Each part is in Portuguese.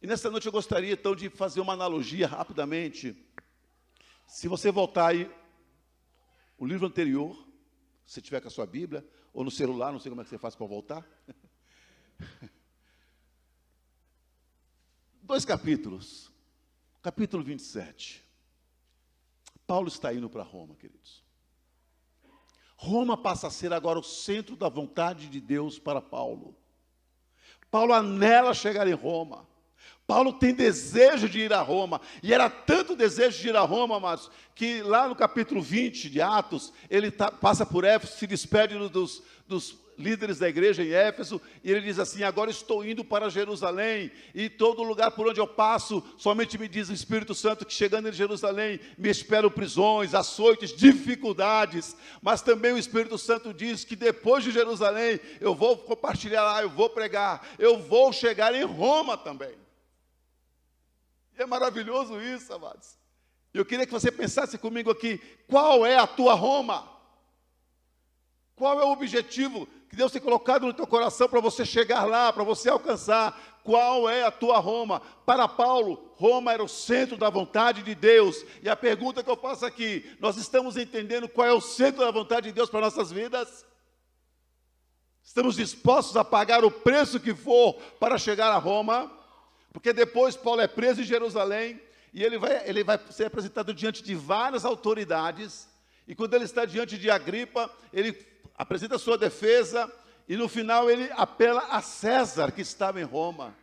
E nessa noite eu gostaria, então, de fazer uma analogia rapidamente. Se você voltar aí, o livro anterior, se tiver com a sua Bíblia, ou no celular, não sei como é que você faz para voltar. 2 capítulos. Capítulo 27. Paulo está indo para Roma, queridos. Roma passa a ser agora o centro da vontade de Deus para Paulo. Paulo anela chegar em Roma. Paulo tem desejo de ir a Roma, e era tanto desejo de ir a Roma, amados, que lá no capítulo 20 de Atos, ele passa por Éfeso, se despede dos líderes da igreja em Éfeso, e ele diz assim: agora estou indo para Jerusalém, e todo lugar por onde eu passo, somente me diz o Espírito Santo que chegando em Jerusalém, me esperam prisões, açoites, dificuldades, mas também o Espírito Santo diz que depois de Jerusalém, eu vou compartilhar lá, eu vou pregar, eu vou chegar em Roma também. E é maravilhoso isso, amados. Eu queria que você pensasse comigo aqui, qual é a tua Roma? Qual é o objetivo que Deus tem colocado no teu coração para você chegar lá, para você alcançar? Qual é a tua Roma? Para Paulo, Roma era o centro da vontade de Deus. E a pergunta que eu faço aqui, nós estamos entendendo qual é o centro da vontade de Deus para nossas vidas? Estamos dispostos a pagar o preço que for para chegar a Roma? Porque depois Paulo é preso em Jerusalém, e ele vai ser apresentado diante de várias autoridades, e quando ele está diante de Agripa, ele apresenta a sua defesa, e no final ele apela a César, que estava em Roma.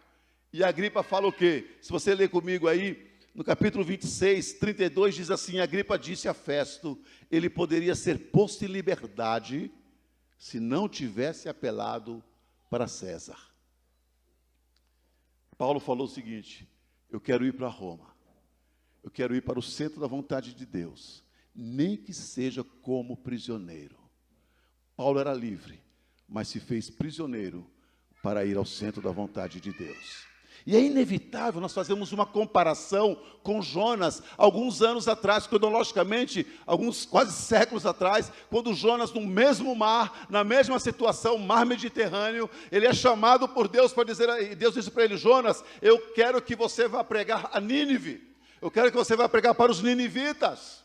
E Agripa fala o quê? Se você ler comigo aí, no capítulo 26, 32, diz assim: Agripa disse a Festo, ele poderia ser posto em liberdade, se não tivesse apelado para César. Paulo falou o seguinte: eu quero ir para Roma, eu quero ir para o centro da vontade de Deus, nem que seja como prisioneiro. Paulo era livre, mas se fez prisioneiro para ir ao centro da vontade de Deus. E é inevitável nós fazermos uma comparação com Jonas, alguns anos atrás, cronologicamente, alguns quase séculos atrás, quando Jonas, no mesmo mar, na mesma situação, mar Mediterrâneo, ele é chamado por Deus para dizer, e Deus disse para ele: Jonas, eu quero que você vá pregar a Nínive, eu quero que você vá pregar para os ninivitas.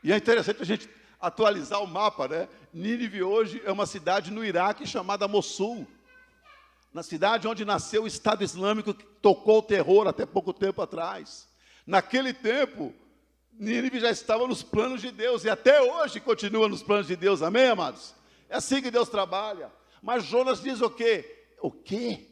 E é interessante a gente atualizar o mapa, né? Nínive hoje é uma cidade no Iraque chamada Mossul, na cidade onde nasceu o Estado Islâmico, que tocou o terror até pouco tempo atrás. Naquele tempo, Nínive já estava nos planos de Deus, e até hoje continua nos planos de Deus, amém, amados? É assim que Deus trabalha. Mas Jonas diz o quê? O quê?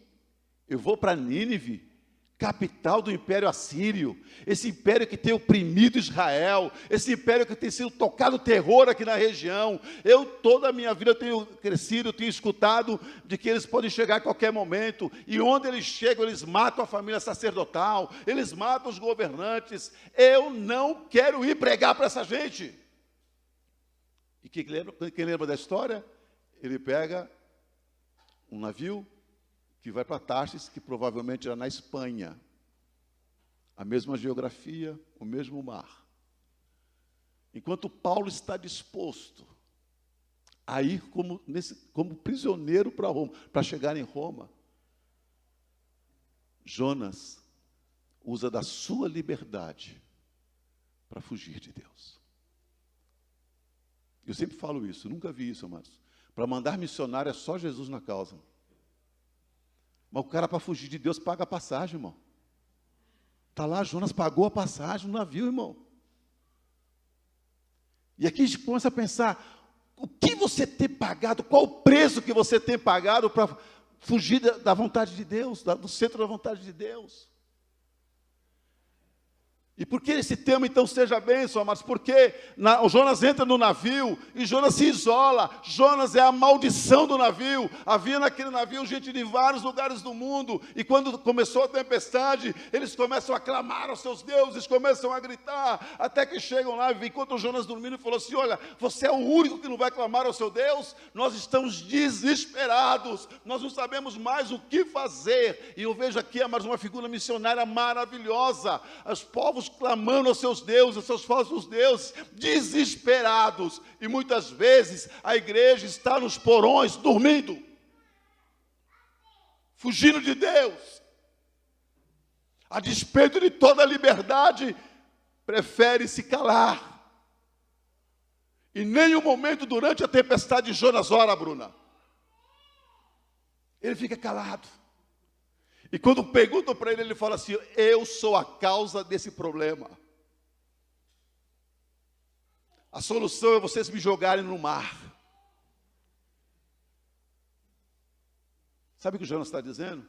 Eu vou para Nínive, capital do Império Assírio, esse império que tem oprimido Israel, esse império que tem sido tocado terror aqui na região. Eu, toda a minha vida, tenho crescido, eu tenho escutado de que eles podem chegar a qualquer momento, e onde eles chegam, eles matam a família sacerdotal, eles matam os governantes. Eu não quero ir pregar para essa gente. E quem lembra da história? Ele pega um navio que vai para Tarsis, que provavelmente era na Espanha. A mesma geografia, o mesmo mar. Enquanto Paulo está disposto a ir como prisioneiro para Roma, para chegar em Roma, Jonas usa da sua liberdade para fugir de Deus. Eu sempre falo isso, nunca vi isso, amados. Para mandar missionário é só Jesus na causa. Mas o cara, para fugir de Deus, paga a passagem, irmão. Está lá, Jonas pagou a passagem no navio, irmão. E aqui a gente começa a pensar, o que você tem pagado, qual o preço que você tem pagado para fugir da vontade de Deus, do centro da vontade de Deus. E por que esse tema então seja bênção, amados? Porque o Jonas entra no navio e Jonas se isola. Jonas é a maldição do navio. Havia naquele navio gente de vários lugares do mundo. E quando começou a tempestade, eles começam a clamar aos seus deuses, começam a gritar, até que chegam lá, enquanto Jonas dormindo, falou assim: olha, você é o único que não vai clamar ao seu Deus? Nós estamos desesperados, nós não sabemos mais o que fazer. E eu vejo aqui, amados, uma figura missionária maravilhosa. Os povos clamando aos seus deuses, aos seus falsos deuses, desesperados. E muitas vezes a igreja está nos porões, dormindo, fugindo de Deus. a despeito de toda a liberdade, prefere se calar. Em nenhum momento durante a tempestade de Jonas ora, Bruna, ele fica calado. E quando perguntam para ele, ele fala assim: eu sou a causa desse problema. A solução é vocês me jogarem no mar. Sabe o que o Jonas está dizendo?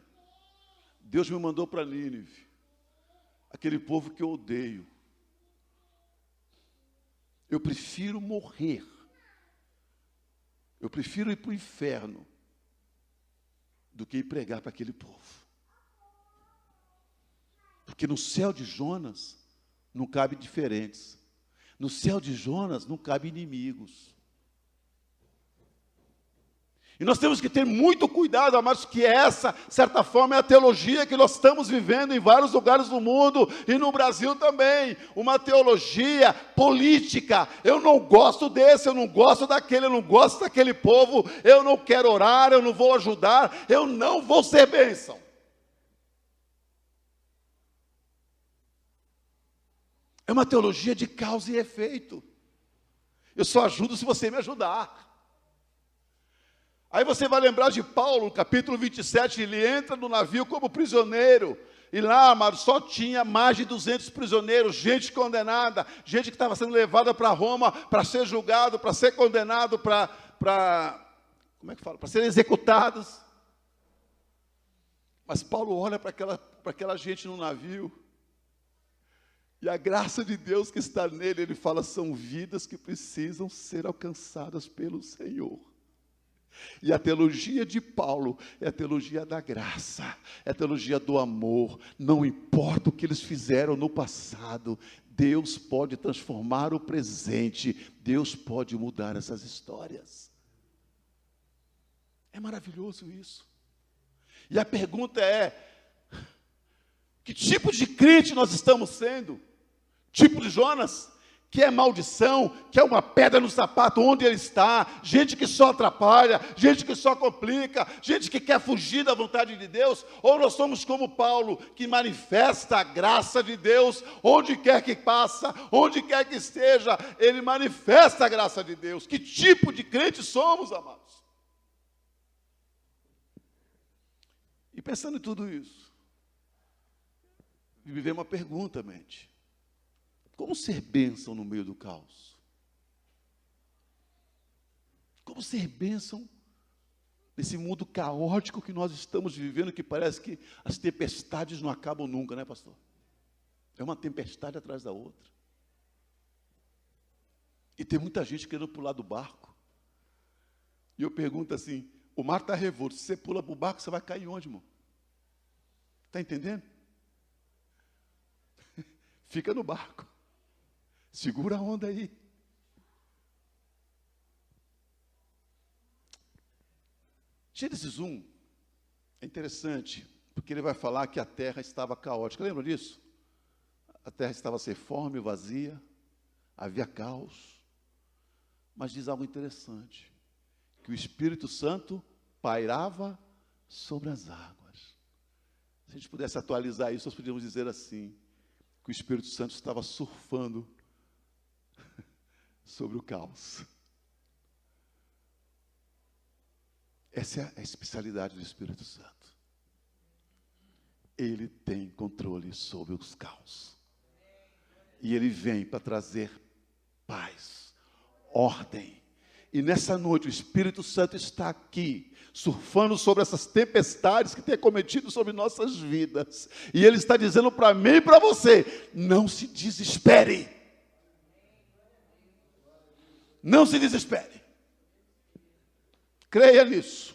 Deus me mandou para Nínive, aquele povo que eu odeio. Eu prefiro morrer. Eu prefiro ir para o inferno do que ir pregar para aquele povo. Porque no céu de Jonas não cabe diferentes. No céu de Jonas não cabe inimigos. E nós temos que ter muito cuidado, amados, que essa, de certa forma, é a teologia que nós estamos vivendo em vários lugares do mundo, e no Brasil também, uma teologia política. Eu não gosto desse, eu não gosto daquele, eu não gosto daquele povo, eu não quero orar, eu não vou ajudar, eu não vou ser bênção. É uma teologia de causa e efeito. Eu só ajudo se você me ajudar. Aí você vai lembrar de Paulo, no capítulo 27, ele entra no navio como prisioneiro, e lá, amado, só tinha mais de 200 prisioneiros, gente condenada, gente que estava sendo levada para Roma, para ser julgado, para ser condenado, para serem executados. Mas Paulo olha para aquela gente no navio, e a graça de Deus que está nele, ele fala, são vidas que precisam ser alcançadas pelo Senhor. E a teologia de Paulo é a teologia da graça, é a teologia do amor. Não importa o que eles fizeram no passado, Deus pode transformar o presente, Deus pode mudar essas histórias. É maravilhoso isso. E a pergunta é, que tipo de crente nós estamos sendo? Tipo de Jonas? Que é maldição, que é uma pedra no sapato onde ele está, gente que só atrapalha, gente que só complica, gente que quer fugir da vontade de Deus, ou nós somos como Paulo, que manifesta a graça de Deus, onde quer que passa, onde quer que esteja, ele manifesta a graça de Deus. Que tipo de crente somos, amados? E pensando em tudo isso, me veio uma pergunta, mente. Como ser bênção no meio do caos? Como ser bênção nesse mundo caótico que nós estamos vivendo, que parece que as tempestades não acabam nunca, né, pastor? É uma tempestade atrás da outra. E tem muita gente querendo pular do barco. E eu pergunto assim, o mar está revolto, se você pula para o barco, você vai cair onde, irmão? Está entendendo? Fica no barco. Segura a onda aí. Gênesis 1 é interessante, porque ele vai falar que a terra estava caótica. Lembra disso? A terra estava sem forma e vazia, havia caos. Mas diz algo interessante, que o Espírito Santo pairava sobre as águas. Se a gente pudesse atualizar isso, nós podíamos dizer assim, que o Espírito Santo estava surfando sobre o caos. Essa é a especialidade do Espírito Santo. Ele tem controle sobre os caos. E ele vem para trazer paz, ordem. E nessa noite o Espírito Santo está aqui, surfando sobre essas tempestades que tem cometido sobre nossas vidas. E ele está dizendo para mim e para você, não se desespere. Não se desespere. Creia nisso.